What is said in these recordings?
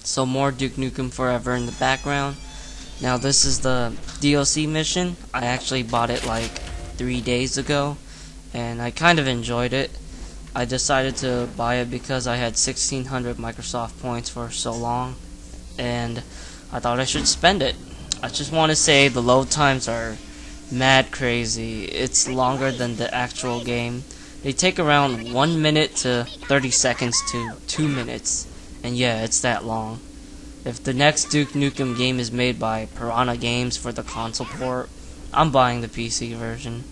So more Duke Nukem Forever in the background. Now this is the DLC mission. I actually bought it like 3 days ago, and I kind of enjoyed it. I decided to buy it because I had 1600 Microsoft points for so long, and I thought I should spend it. I just want to say the load times are mad crazy. It's longer than the actual game. They take around 1 minute to 30 seconds to 2 minutes, and yeah, it's that long. If the next Duke Nukem game is made by Piranha Games for the console port, I'm buying the PC version.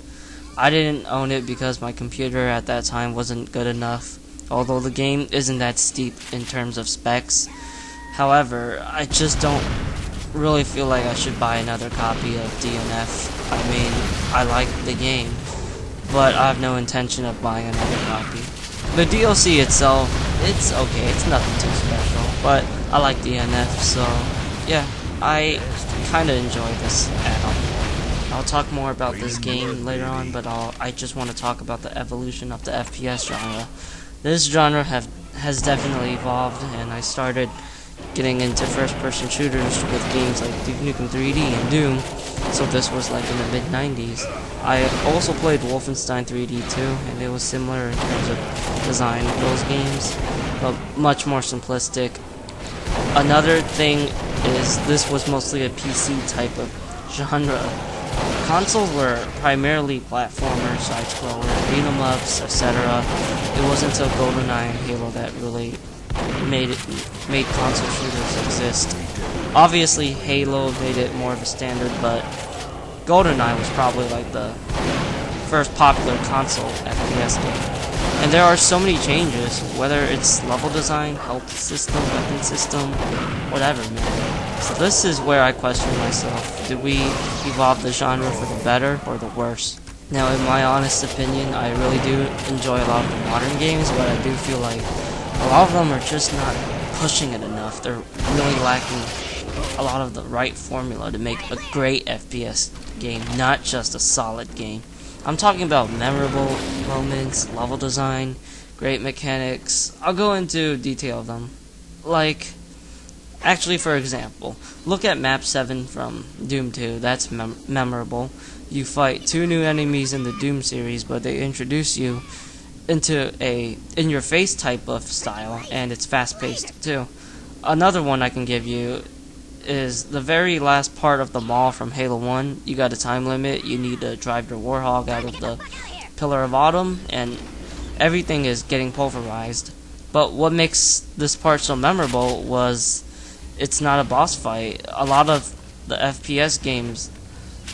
I didn't own it because my computer at that time wasn't good enough, although the game isn't that steep in terms of specs. However, I just don't really feel like I should buy another copy of DNF. I mean, I like the game, but I have no intention of buying another copy. The DLC itself, it's okay, it's nothing too special, but I like DNF, so yeah, I kinda enjoy this add-on. I'll talk more about this game later on, but I just want to talk about the evolution of the FPS genre. This genre has definitely evolved, and I started getting into first-person shooters with games like Duke Nukem 3D and Doom, so this was like in the mid-90s. I also played Wolfenstein 3D too, and it was similar in terms of design of those games, but much more simplistic. Another thing is this was mostly a PC type of genre. Consoles were primarily platformers, side-scroller, beat-em-ups, etc. It wasn't until GoldenEye and Halo that really made console shooters exist. Obviously, Halo made it more of a standard, but GoldenEye was probably like the first popular console FPS game. And there are so many changes, whether it's level design, health system, weapon system, whatever, man. So this is where I question myself. Did we evolve the genre for the better or the worse? Now, in my honest opinion, I really do enjoy a lot of the modern games, but I do feel like a lot of them are just not pushing it enough. They're really lacking a lot of the right formula to make a great FPS game, not just a solid game. I'm talking about memorable moments, level design, great mechanics. I'll go into detail of them. Actually, for example, look at Map 7 from Doom 2. That's memorable. You fight 2 new enemies in the Doom series, but they introduce you into a in-your-face type of style, and it's fast-paced too. Another one I can give you is the very last part of the mall from Halo 1. You got a time limit. You need to drive your Warhog out of the Pillar of Autumn, and everything is getting pulverized. But what makes this part so memorable was it's not a boss fight. A lot of the FPS games,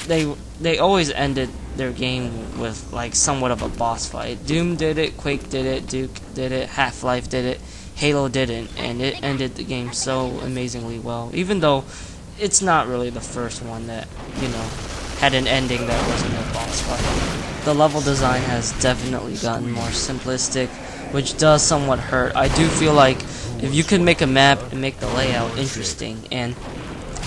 they always ended their game with like somewhat of a boss fight. Doom did it, Quake did it, Duke did it, Half-Life did it, Halo didn't, and it ended the game so amazingly well. Even though it's not really the first one that, had an ending that wasn't a boss fight. The level design has definitely gotten more simplistic, which does somewhat hurt. I do feel like if you could make a map and make the layout interesting and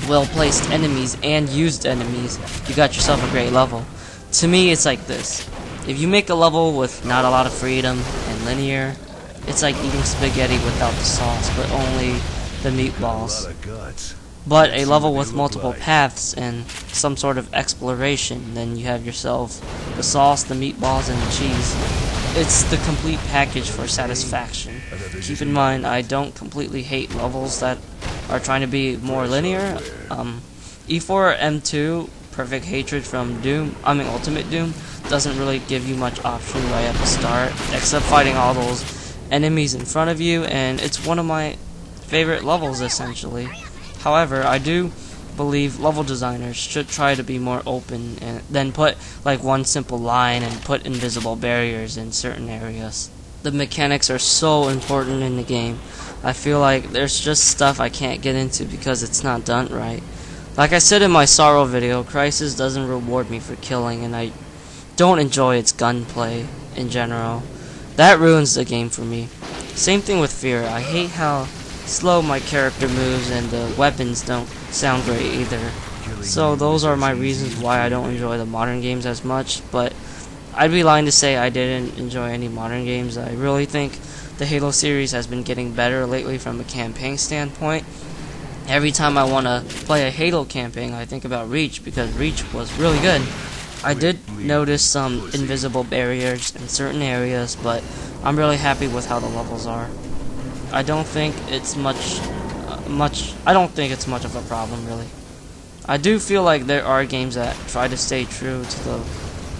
well-placed enemies and used enemies, you got yourself a great level. To me, it's like this. If you make a level with not a lot of freedom and linear, it's like eating spaghetti without the sauce, but only the meatballs. But a level with multiple paths and some sort of exploration, then you have yourself the sauce, the meatballs, and the cheese. It's the complete package for satisfaction. Keep in mind, I don't completely hate levels that are trying to be more linear. E4 M2, Perfect Hatred from Ultimate Doom, doesn't really give you much option right at the start, except fighting all those enemies in front of you, and it's one of my favorite levels, essentially. However, I do believe level designers should try to be more open and then put like one simple line and put invisible barriers in certain areas. The mechanics are so important in the game. I feel like there's just stuff I can't get into because it's not done right. Like I said in my Sorrow video, Crysis doesn't reward me for killing, and I don't enjoy its gunplay in general. That ruins the game for me. Same thing with Fear. I hate how slow my character moves, and the weapons don't sound great either. So those are my reasons why I don't enjoy the modern games as much, but I'd be lying to say I didn't enjoy any modern games. I really think the Halo series has been getting better lately from a campaign standpoint. Every time I want to play a Halo campaign, I think about Reach, because Reach was really good. I did notice some invisible barriers in certain areas, but I'm really happy with how the levels are. I don't think it's much of a problem, really. I do feel like there are games that try to stay true to the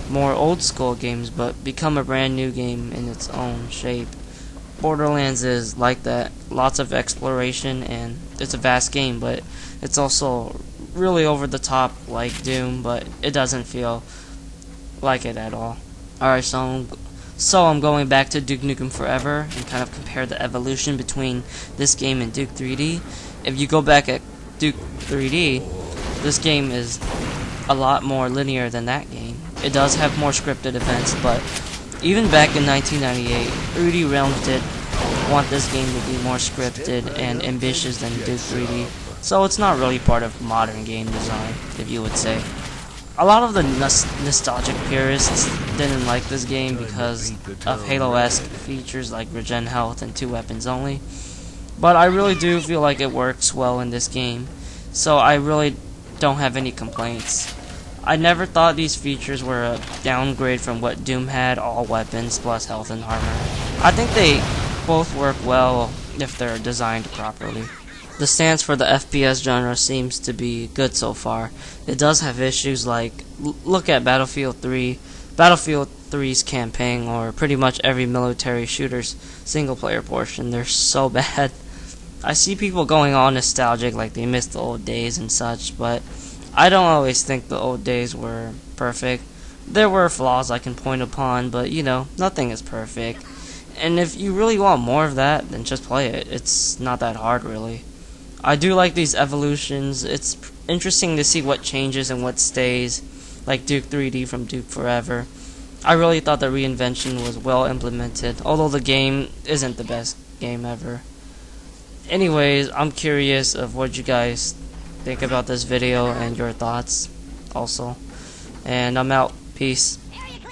more old school games, but become a brand new game in its own shape. Borderlands is like that. Lots of exploration, and it's a vast game, but it's also really over the top like Doom, but it doesn't feel like it at all. Alright, so I'm going back to Duke Nukem Forever and kind of compare the evolution between this game and Duke 3D. If you go back at Duke 3D, this game is a lot more linear than that game. It does have more scripted events, but even back in 1998, Rudy Realms did want this game to be more scripted and ambitious than Duke 3D, so it's not really part of modern game design, if you would say. A lot of the nostalgic purists didn't like this game because of Halo-esque features like regen health and 2 weapons only, but I really do feel like it works well in this game, so I really don't have any complaints. I never thought these features were a downgrade from what Doom had, all weapons plus health and armor. I think they both work well if they're designed properly. The stance for the FPS genre seems to be good so far. It does have issues like, look at Battlefield 3. Battlefield 3's campaign, or pretty much every military shooter's single player portion, they're so bad. I see people going all nostalgic like they miss the old days and such, but I don't always think the old days were perfect. There were flaws I can point upon, but you know, nothing is perfect. And if you really want more of that, then just play it. It's not that hard, really. I do like these evolutions. It's interesting to see what changes and what stays, like Duke 3D from Duke Forever. I really thought the reinvention was well implemented, although the game isn't the best game ever. Anyways, I'm curious of what you guys think about this video and your thoughts also. And I'm out. Peace.